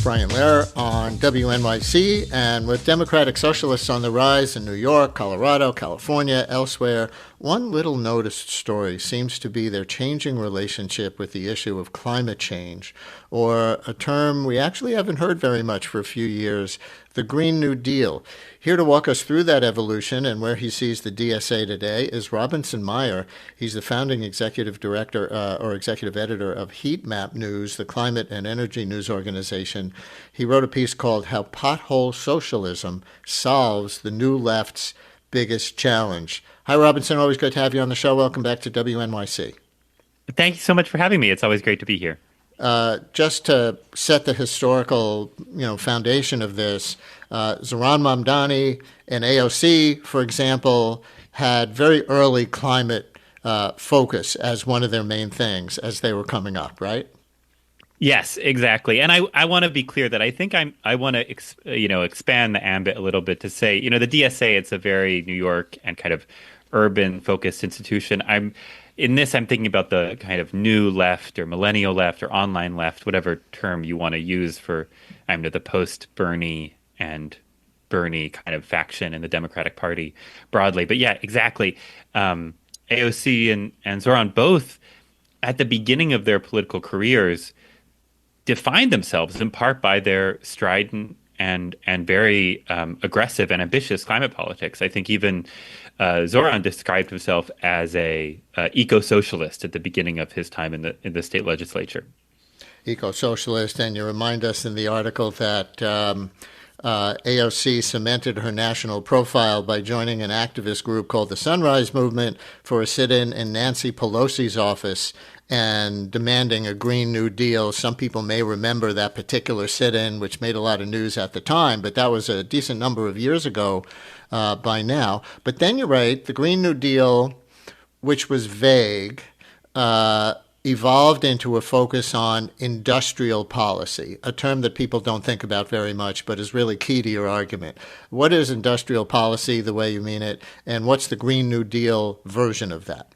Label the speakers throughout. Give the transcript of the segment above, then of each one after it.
Speaker 1: Brian Lehrer on WNYC, and with Democratic Socialists on the rise in New York, Colorado, California, elsewhere, one little noticed story seems to be their changing relationship with the issue of climate change, or a term we actually haven't heard very much for a few years, the Green New Deal. Here to walk us through that evolution and where he sees the DSA today is Robinson Meyer. He's the founding executive director or executive editor of Heatmap News, the climate and energy news organization. He wrote a piece called How Pothole Socialism Solves the New Left's Biggest Challenge. Hi, Robinson. Always great to have you on the show. Welcome back to WNYC.
Speaker 2: Thank you so much for having me. It's always great to be here.
Speaker 1: Just to set the historical, foundation of this, Zohran Mamdani and AOC, for example, had very early climate focus as one of their main things as they were coming up, right?
Speaker 2: Yes, exactly. And I want to be clear that I think I want to expand the ambit a little bit to say, the DSA, it's a very New York and kind of urban focused institution. I'm thinking about the kind of new left or millennial left or online left, whatever term you want to use for the post-Bernie and Bernie kind of faction in the Democratic Party broadly. But yeah, exactly. AOC and Zohran both at the beginning of their political careers defined themselves in part by their strident and very aggressive and ambitious climate politics. I think even Zohran described himself as a eco-socialist at the beginning of his time in the state legislature.
Speaker 1: Eco-socialist, and you remind us in the article that AOC cemented her national profile by joining an activist group called the Sunrise Movement for a sit-in in Nancy Pelosi's office and demanding a Green New Deal. Some people may remember that particular sit-in, which made a lot of news at the time, but that was a decent number of years ago by now. But then you're right, the Green New Deal, which was vague, evolved into a focus on industrial policy, a term that people don't think about very much, but is really key to your argument. What is industrial policy, the way you mean it, and what's the Green New Deal version of that?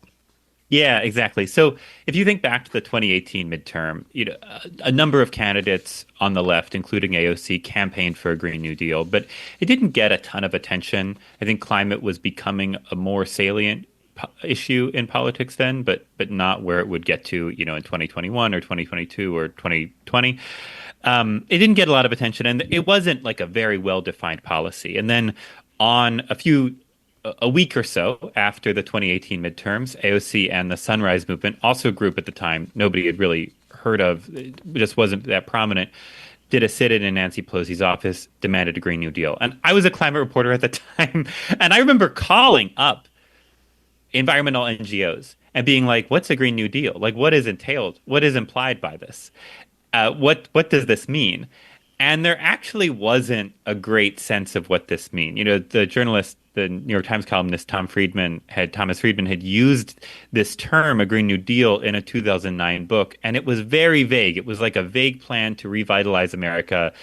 Speaker 2: Yeah, exactly. So if you think back to the 2018 midterm, a number of candidates on the left, including AOC, campaigned for a Green New Deal, but it didn't get a ton of attention. I think climate was becoming a more salient issue in politics then, but not where it would get to, in 2021 or 2022 or 2020. It didn't get a lot of attention, and it wasn't like a very well-defined policy. And then on a week or so after the 2018 midterms, AOC and the Sunrise Movement, also a group at the time nobody had really heard of, it just wasn't that prominent, did a sit-in in Nancy Pelosi's office, demanded a Green New Deal. And I was a climate reporter at the time, and I remember calling up environmental NGOs and being like, what's a Green New Deal? Like, what is entailed? What is implied by this? What does this mean? And there actually wasn't a great sense of what this mean. The journalist, the New York Times columnist Thomas Friedman had used this term, a Green New Deal, in a 2009 book, and it was very vague. It was like a vague plan to revitalize America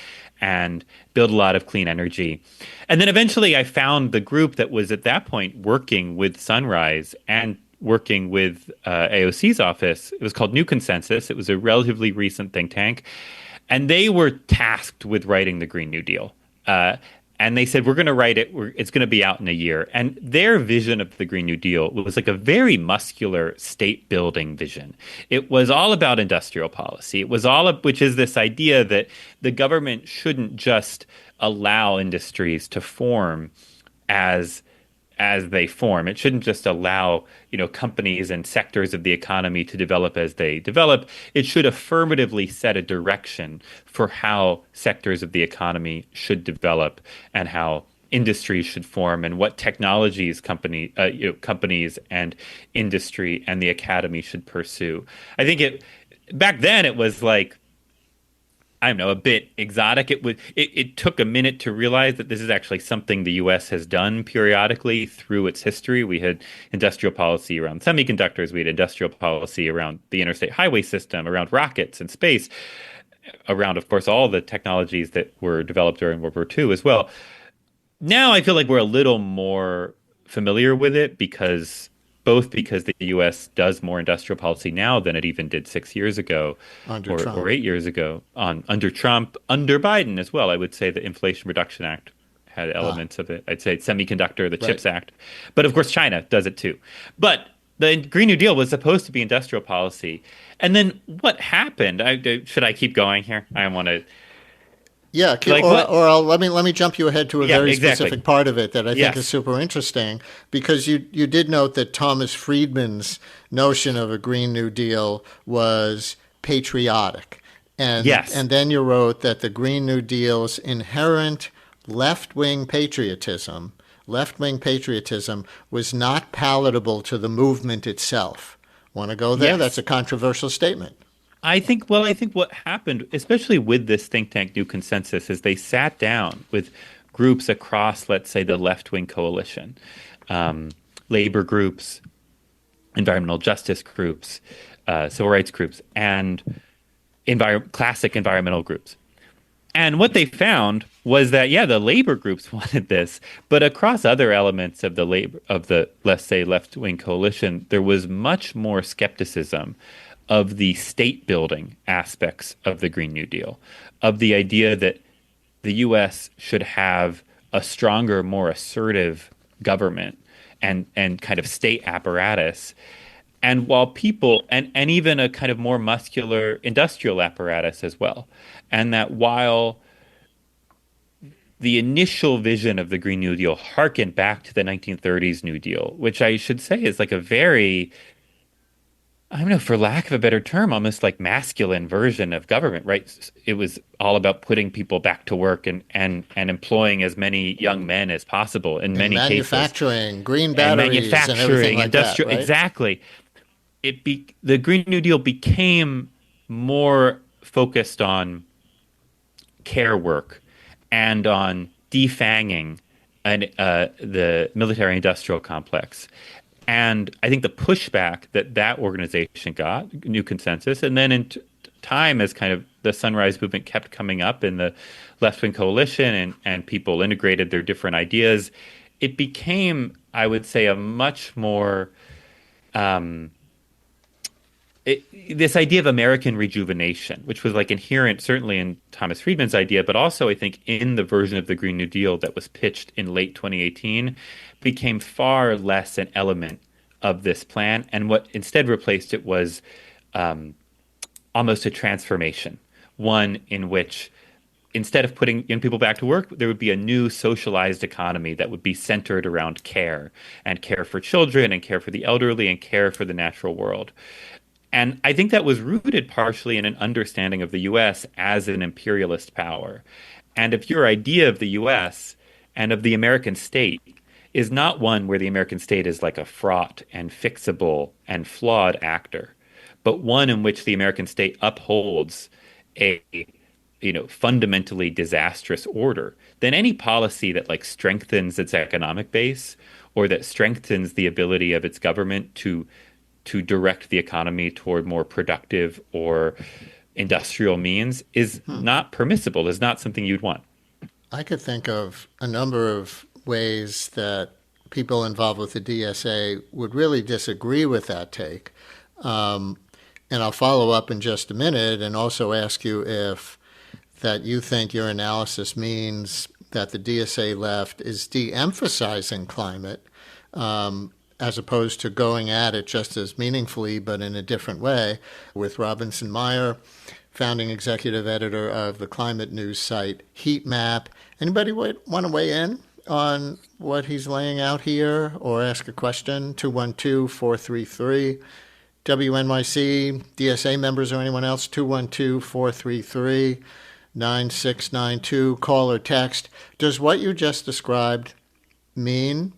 Speaker 2: and build a lot of clean energy. And then eventually I found the group that was at that point working with Sunrise and working with AOC's office. It was called New Consensus. It was a relatively recent think tank. And they were tasked with writing the Green New Deal. And they said, we're going to write it. It's going to be out in a year. And their vision of the Green New Deal was like a very muscular state building vision. It was all about industrial policy. It was which is this idea that the government shouldn't just allow industries to form as they form. It shouldn't just allow, companies and sectors of the economy to develop as they develop. It should affirmatively set a direction for how sectors of the economy should develop and how industries should form and what technologies companies and industry and the academy should pursue. I think back then it was like, I don't know, a bit exotic. It took a minute to realize that this is actually something the U.S. has done periodically through its history. We had industrial policy around semiconductors. We had industrial policy around the interstate highway system, around rockets and space, around, of course, all the technologies that were developed during World War II as well. Now I feel like we're a little more familiar with it because both because the U.S. does more industrial policy now than it even did 6 years ago
Speaker 1: under
Speaker 2: or
Speaker 1: Trump.
Speaker 2: 8 years ago under Trump, under Biden as well. I would say the Inflation Reduction Act had
Speaker 1: Ah,
Speaker 2: elements of it. I'd say semiconductor, the
Speaker 1: right.
Speaker 2: CHIPS Act. But of course, China does it too. But the Green New Deal was supposed to be industrial policy. And then what happened? Should I keep going here? I want to,
Speaker 1: Yeah,
Speaker 2: like, what?
Speaker 1: let me jump you ahead to a
Speaker 2: Yeah,
Speaker 1: very
Speaker 2: exactly.
Speaker 1: specific part of it that I think is
Speaker 2: Yes.
Speaker 1: super interesting because you did note that Thomas Friedman's notion of a Green New Deal was patriotic,
Speaker 2: Yes.
Speaker 1: and then you wrote that the Green New Deal's inherent left wing patriotism left wing patriotism was not palatable to the movement itself. Want to go there? That's
Speaker 2: Yes.
Speaker 1: a controversial statement.
Speaker 2: I think what happened, especially with this think tank New Consensus, is they sat down with groups across, let's say, the left wing coalition, um, labor groups, environmental justice groups, civil rights groups, and classic environmental groups. And what they found was that, yeah, the labor groups wanted this, but across other elements of the let's say left wing coalition, there was much more skepticism of the state building aspects of the Green New Deal, of the idea that the U.S. should have a stronger, more assertive government and kind of state apparatus. And while people, and even a kind of more muscular industrial apparatus as well. And that while the initial vision of the Green New Deal harkened back to the 1930s New Deal, which I should say is like a very, I don't know, for lack of a better term, almost like masculine version of government, right? It was all about putting people back to work and employing as many young men as possible in
Speaker 1: And
Speaker 2: many cases,
Speaker 1: manufacturing, green
Speaker 2: and
Speaker 1: batteries, and everything
Speaker 2: manufacturing,
Speaker 1: like that,
Speaker 2: industrial,
Speaker 1: right?
Speaker 2: exactly. The Green New Deal became more focused on care work and on defanging the military industrial complex. And I think the pushback that organization got, New Consensus, and then in time as kind of the Sunrise Movement kept coming up in the left-wing coalition and people integrated their different ideas, it became, I would say, a much more um, this idea of American rejuvenation, which was like inherent certainly in Thomas Friedman's idea, but also I think in the version of the Green New Deal that was pitched in late 2018, became far less an element of this plan. And what instead replaced it was um, almost a transformation, one in which instead of putting young people back to work, there would be a new socialized economy that would be centered around care and care for children and care for the elderly and care for the natural world. And I think that was rooted partially in an understanding of the US as an imperialist power. And if your idea of the US and of the American state is not one where the American state is like a fraught and fixable and flawed actor, but one in which the American state upholds a fundamentally disastrous order, then any policy that like strengthens its economic base or that strengthens the ability of its government to direct the economy toward more productive or industrial means is not permissible, is not something you'd want.
Speaker 1: I could think of a number of ways that people involved with the DSA would really disagree with that take. Um, and I'll follow up in just a minute and also ask you if that you think your analysis means that the DSA left is de-emphasizing climate as opposed to going at it just as meaningfully but in a different way, with Robinson Meyer, founding executive editor of the climate news site Heatmap. Anybody want to weigh in on what he's laying out here or ask a question? 212-433 WNYC, DSA members or anyone else, 212-433-9692. Call or text. Does what you just described mean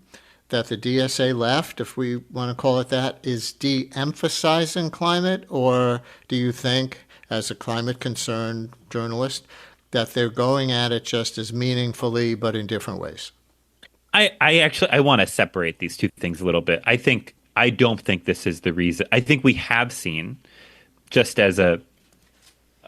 Speaker 1: that the DSA left, if we want to call it that, is de-emphasizing climate? Or do you think, as a climate concerned journalist, that they're going at it just as meaningfully but in different ways?
Speaker 2: I want to separate these two things a little bit. I don't think this is the reason. I think we have seen, just as a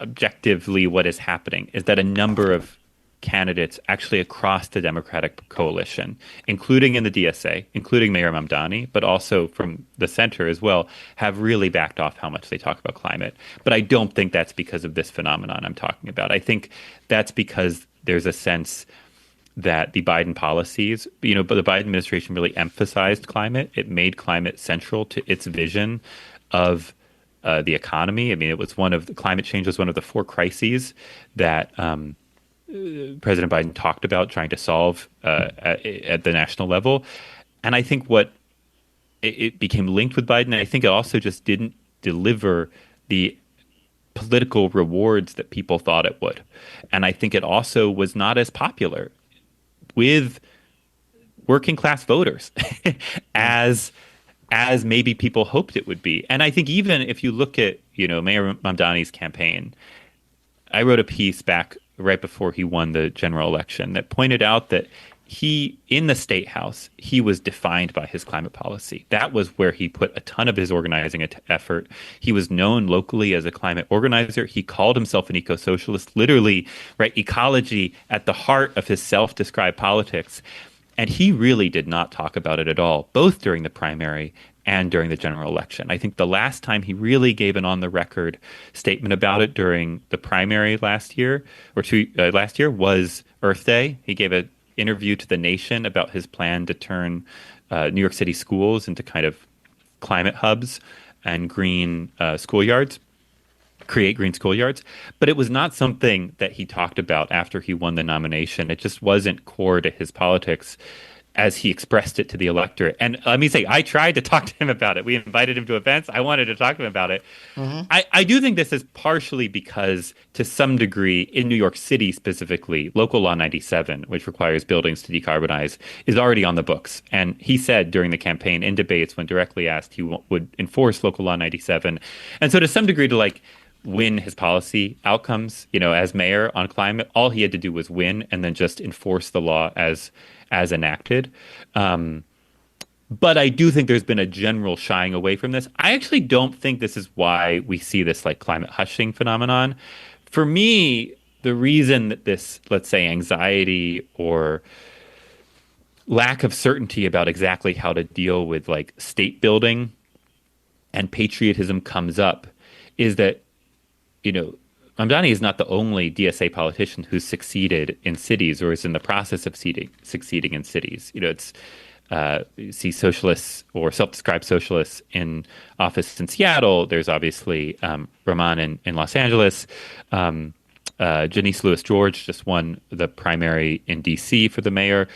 Speaker 2: objectively what is happening, is that a number of candidates actually across the Democratic coalition, including in the DSA, including Mayor Mamdani, but also from the center as well, have really backed off how much they talk about climate. But I don't think that's because of this phenomenon I'm talking about. I think that's because there's a sense that the Biden policies, but the Biden administration really emphasized climate. It made climate central to its vision of the economy. I mean, climate change was one of the four crises that President Biden talked about trying to solve at the national level. And I think it became linked with Biden. And I think it also just didn't deliver the political rewards that people thought it would. And I think it also was not as popular with working class voters as maybe people hoped it would be. And I think even if you look at, Mayor Mamdani's campaign, I wrote a piece back right before he won the general election that pointed out that in the state house, he was defined by his climate policy. That was where he put a ton of his organizing effort. He was known locally as a climate organizer. He called himself an eco-socialist, literally, right? Ecology at the heart of his self-described politics. And he really did not talk about it at all, both during the primary and during the general election. I think the last time he really gave an on-the-record statement about it during the primary last year was Earth Day. He gave an interview to The Nation about his plan to turn New York City schools into kind of climate hubs and green schoolyards, create green schoolyards. But it was not something that he talked about after he won the nomination. It just wasn't core to his politics as he expressed it to the electorate. And let me say, I tried to talk to him about it. We invited him to events. I wanted to talk to him about it. Mm-hmm. I do think this is partially because, to some degree, in New York City specifically, Local Law 97, which requires buildings to decarbonize, is already on the books. And he said during the campaign, in debates, when directly asked, he would enforce Local Law 97. And so to some degree, to win his policy outcomes, as mayor on climate, all he had to do was win and then just enforce the law as enacted. But I do think there's been a general shying away from this. I actually don't think this is why we see this climate hushing phenomenon. For me, the reason that this, let's say, anxiety or lack of certainty about exactly how to deal with state building and patriotism comes up is that, Mamdani is not the only DSA politician who's succeeded in cities or is in the process of succeeding in cities. You see socialists or self-described socialists in office in Seattle. There's obviously Rahman in Los Angeles. Janice Lewis George just won the primary in D.C. for the mayor.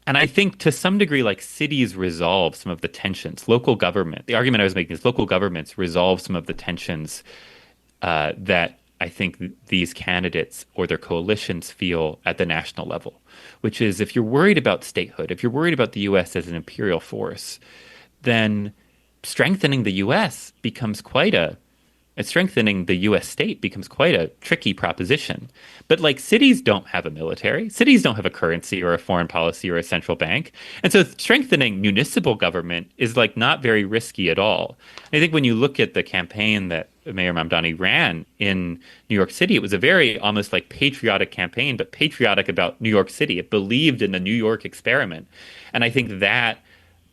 Speaker 2: And I think to some degree, cities resolve some of the tensions. Local government, the argument I was making is local governments resolve some of the tensions that I think these candidates or their coalitions feel at the national level, which is if you're worried about statehood, if you're worried about the U.S. as an imperial force, then strengthening the U.S. becomes strengthening the U.S. state becomes quite a tricky proposition. But cities don't have a military, cities don't have a currency or a foreign policy or a central bank. And so strengthening municipal government is not very risky at all. I think when you look at the campaign that Mayor Mamdani ran in New York City, it was a very almost patriotic campaign, but patriotic about New York City. It believed in the New York experiment. And I think that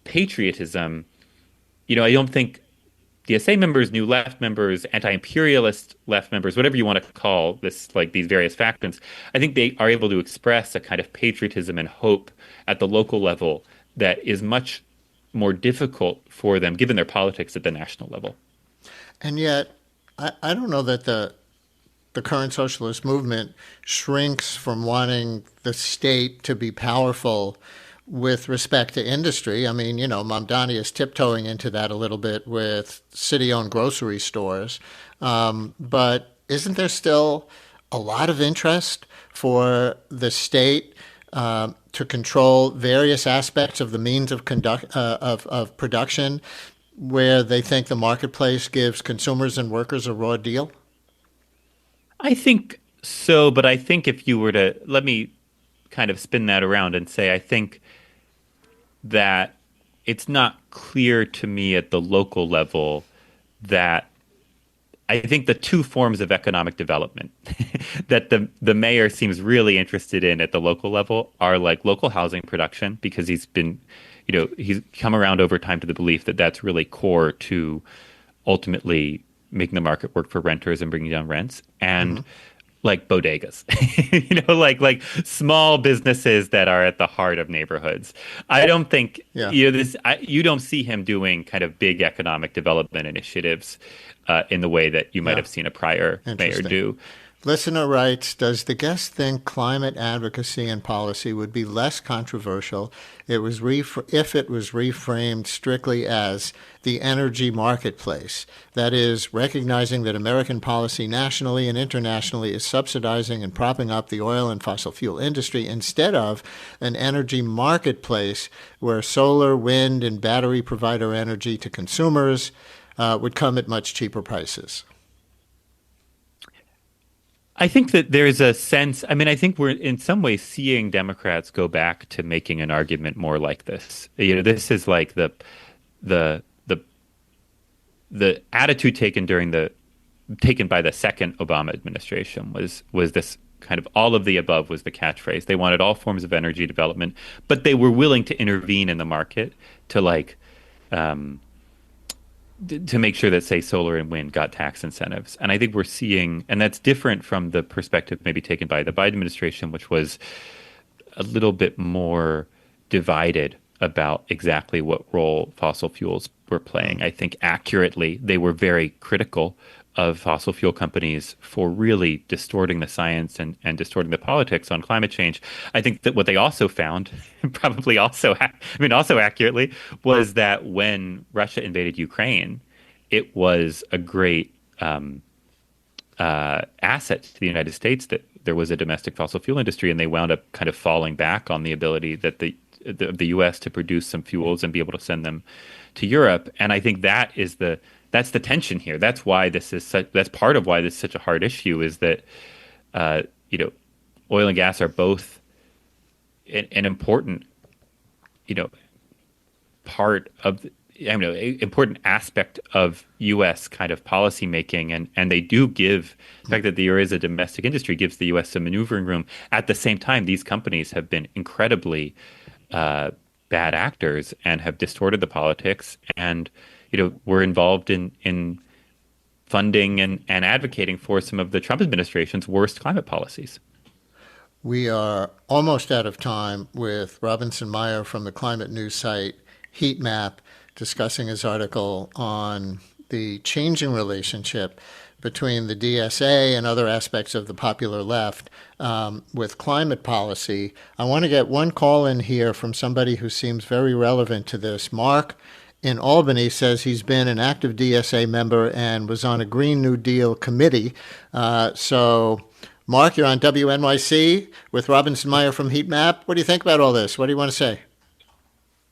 Speaker 2: patriotism, I don't think DSA members, New Left members, anti-imperialist left members, whatever you want to call this, these various factions, I think they are able to express a kind of patriotism and hope at the local level that is much more difficult for them given their politics at the national level.
Speaker 1: And yet, I don't know that the current socialist movement shrinks from wanting the state to be powerful with respect to industry. I mean, Mamdani is tiptoeing into that a little bit with city-owned grocery stores. But isn't there still a lot of interest for the state to control various aspects of the means of production where they think the marketplace gives consumers and workers a raw deal?
Speaker 2: I think so, but I think if you were to, let me kind of spin that around and say, I think that it's not clear to me at the local level that I think the two forms of economic development that the mayor seems really interested in at the local level are like local housing production, because he's come around over time to the belief that that's really core to ultimately making the market work for renters and bringing down rents, and like bodegas, like small businesses that are at the heart of neighborhoods. I don't think
Speaker 1: Yeah.
Speaker 2: you don't see him doing kind of big economic development initiatives in the way that you might
Speaker 1: Yeah.
Speaker 2: have seen a prior mayor
Speaker 1: Interesting.
Speaker 2: do.
Speaker 1: Listener writes, does the guest think climate advocacy and policy would be less controversial if it was reframed strictly as the energy marketplace? That is, recognizing that American policy nationally and internationally is subsidizing and propping up the oil and fossil fuel industry instead of an energy marketplace where solar, wind, and battery provider energy to consumers would come at much cheaper prices.
Speaker 2: I think that there's a sense, I mean, I think we're in some ways seeing Democrats go back to making an argument more like this. This is like the attitude taken by the second Obama administration was this kind of all of the above was the catchphrase. They wanted all forms of energy development, but they were willing to intervene in the market to to make sure that, say, solar and wind got tax incentives. And I think we're seeing, and that's different from the perspective maybe taken by the Biden administration, which was a little bit more divided about exactly what role fossil fuels were playing. I think accurately, they were very critical of fossil fuel companies for really distorting the science and distorting the politics on climate change. I think that what they also found, probably also accurately, was that when Russia invaded Ukraine, it was a great asset to the United States that there was a domestic fossil fuel industry, and they wound up kind of falling back on the ability that the U.S. to produce some fuels and be able to send them to Europe. And I think that's the tension here. That's why that's part of why this is such a hard issue, is that oil and gas are both an important part of important aspect of U.S. kind of policy making, and they do give the fact that there is a domestic industry gives the U.S. some maneuvering room. At the same time, these companies have been incredibly bad actors and have distorted the politics, and were involved in funding and advocating for some of the Trump administration's worst climate policies.
Speaker 1: We are almost out of time with Robinson Meyer from the climate news site Heatmap discussing his article on the changing relationship between the DSA and other aspects of the popular left with climate policy. I want to get one call in here from somebody who seems very relevant to this. Mark in Albany says he's been an active DSA member and was on a Green New Deal committee. So, Mark, you're on WNYC with Robinson Meyer from Heatmap. What do you think about all this? What do you want to say?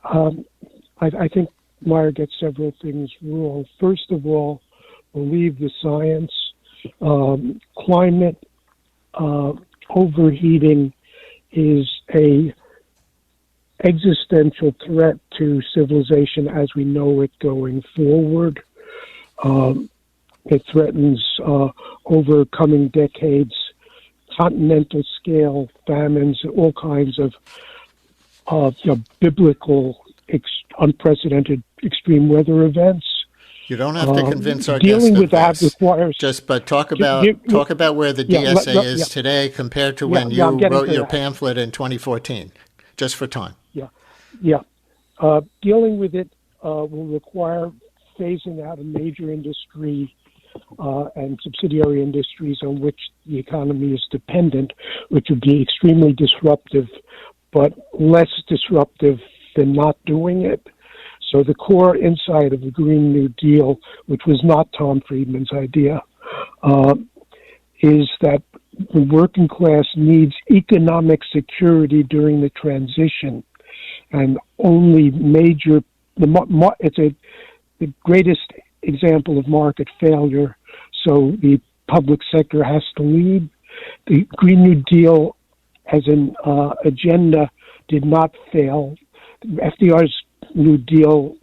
Speaker 3: I think Meyer gets several things wrong. First of all, believe the science. Climate overheating is a existential threat to civilization as we know it going forward. It threatens over coming decades continental scale famines, all kinds of biblical unprecidented extreme weather events.
Speaker 1: You don't have to convince our
Speaker 3: dealing
Speaker 1: guests
Speaker 3: with that requires
Speaker 1: talk about where the DSA is today compared to when you wrote your pamphlet in 2014, just for time.
Speaker 3: Dealing with it will require phasing out a major industry and subsidiary industries on which the economy is dependent, which would be extremely disruptive, but less disruptive than not doing it. So the core insight of the Green New Deal, which was not Tom Friedman's idea, is that the working class needs economic security during the transition, and only it's the greatest example of market failure. So the public sector has to lead. The Green New Deal as an agenda did not fail. FDR's New Deal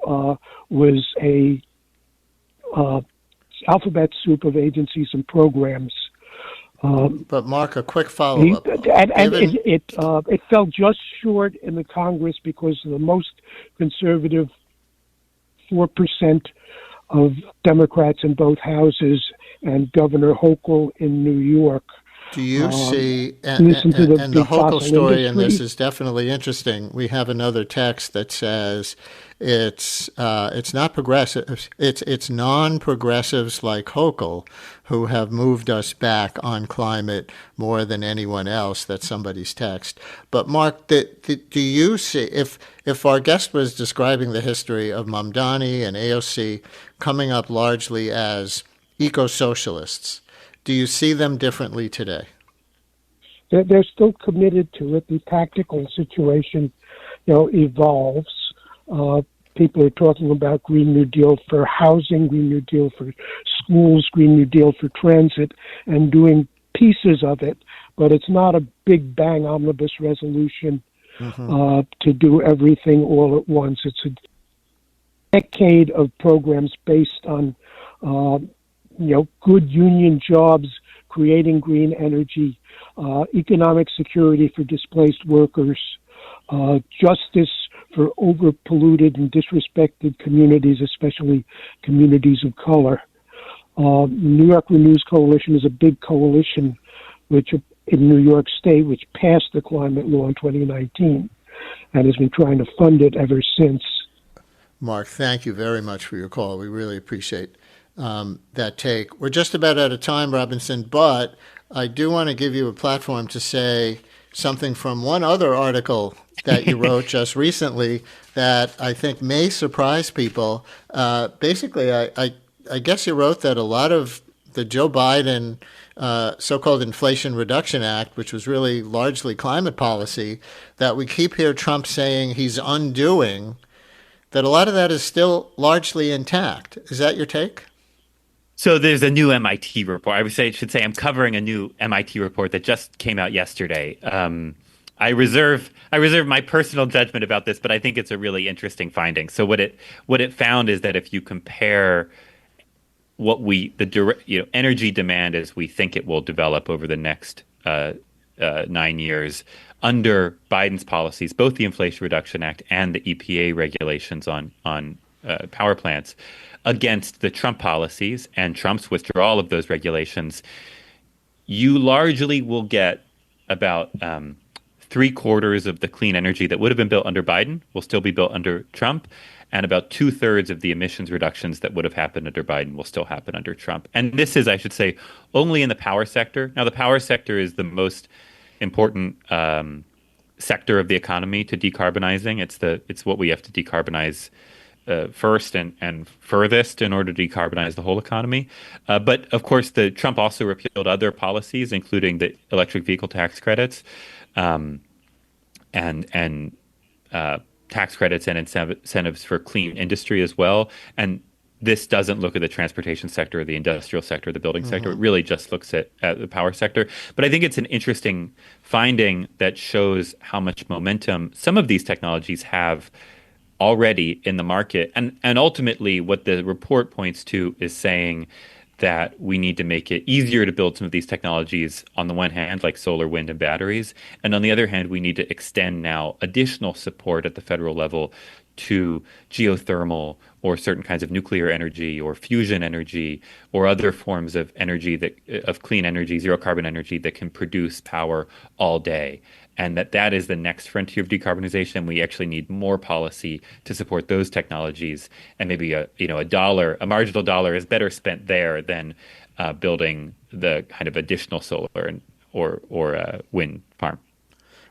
Speaker 3: was a alphabet soup of agencies and programs.
Speaker 1: But Mark, a quick follow-up.
Speaker 3: It fell just short in the Congress because the most conservative 4% of Democrats in both houses and Governor Hochul in New York.
Speaker 1: Do you see, and the Hochul story in this is definitely interesting. We have another text that says it's not progressive. It's non-progressives like Hochul who have moved us back on climate more than anyone else. That's somebody's text. But Mark, do you see, if our guest was describing the history of Mamdani and AOC coming up largely as eco-socialists, do you see them differently today?
Speaker 3: They're still committed to it. The tactical situation, evolves. People are talking about Green New Deal for housing, Green New Deal for schools, Green New Deal for transit, and doing pieces of it. But it's not a big bang omnibus resolution to do everything all at once. It's a decade of programs based on good union jobs, creating green energy, economic security for displaced workers, justice for overpolluted and disrespected communities, especially communities of color. New York Renews Coalition is a big coalition which in New York State, which passed the climate law in 2019 and has been trying to fund it ever since.
Speaker 1: Mark, thank you very much for your call. We really appreciate that take. We're just about out of time, Robinson, but I do want to give you a platform to say something from one other article that you wrote just recently that I think may surprise people. Basically, I guess you wrote that a lot of the Joe Biden so-called Inflation Reduction Act, which was really largely climate policy, that we keep hear Trump saying he's undoing, that a lot of that is still largely intact. Is that your take?
Speaker 2: So there's a new MIT report. I should say I'm covering a new MIT report that just came out yesterday. I reserve my personal judgment about this, but I think it's a really interesting finding. So what it found is that if you compare energy demand as we think it will develop over the next 9 years under Biden's policies, both the Inflation Reduction Act and the EPA regulations on power plants, against the Trump policies and Trump's withdrawal of those regulations, you largely will get about 3/4 of the clean energy that would have been built under Biden will still be built under Trump, and about 2/3 of the emissions reductions that would have happened under Biden will still happen under Trump. And this is, I should say, only in the power sector. Now, the power sector is the most important sector of the economy to decarbonizing. It's what we have to decarbonize first and furthest in order to decarbonize the whole economy. But of course, Trump also repealed other policies, including the electric vehicle tax credits, and tax credits and incentives for clean industry as well. And this doesn't look at the transportation sector, or the industrial sector, or the building sector. It really just looks at the power sector. But I think it's an interesting finding that shows how much momentum some of these technologies have already in the market. And ultimately, what the report points to is saying that we need to make it easier to build some of these technologies on the one hand, like solar, wind, and batteries. And on the other hand, we need to extend now additional support at the federal level to geothermal or certain kinds of nuclear energy or fusion energy or other forms of energy of clean energy, zero carbon energy that can produce power all day. And that is the next frontier of decarbonization. We actually need more policy to support those technologies. And maybe a marginal dollar is better spent there than building the kind of additional solar or wind farm.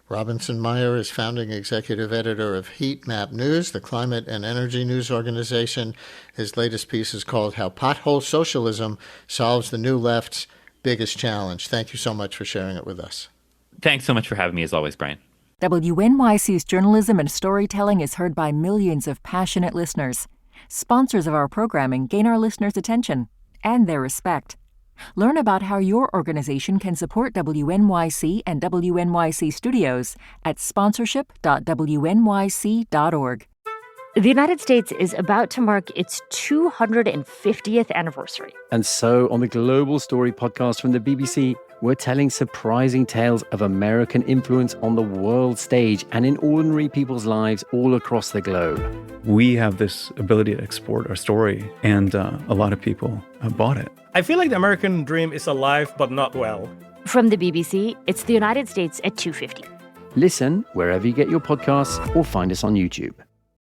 Speaker 1: Robinson Meyer is founding executive editor of Heatmap News, the climate and energy news organization. His latest piece is called How Pothole Socialism Solves the New Left's Biggest Challenge. Thank you so much for sharing it with us.
Speaker 2: Thanks so much for having me, as always, Brian.
Speaker 4: WNYC's journalism and storytelling is heard by millions of passionate listeners. Sponsors of our programming gain our listeners' attention and their respect. Learn about how your organization can support WNYC and WNYC Studios at sponsorship.wnyc.org.
Speaker 5: The United States is about to mark its 250th anniversary.
Speaker 6: And so on the Global Story podcast from the BBC, we're telling surprising tales of American influence on the world stage and in ordinary people's lives all across the globe.
Speaker 7: We have this ability to export our story, and a lot of people have bought it.
Speaker 8: I feel like the American dream is alive but not well.
Speaker 5: From the BBC, it's the United States at 250.
Speaker 6: Listen wherever you get your podcasts or find us on YouTube.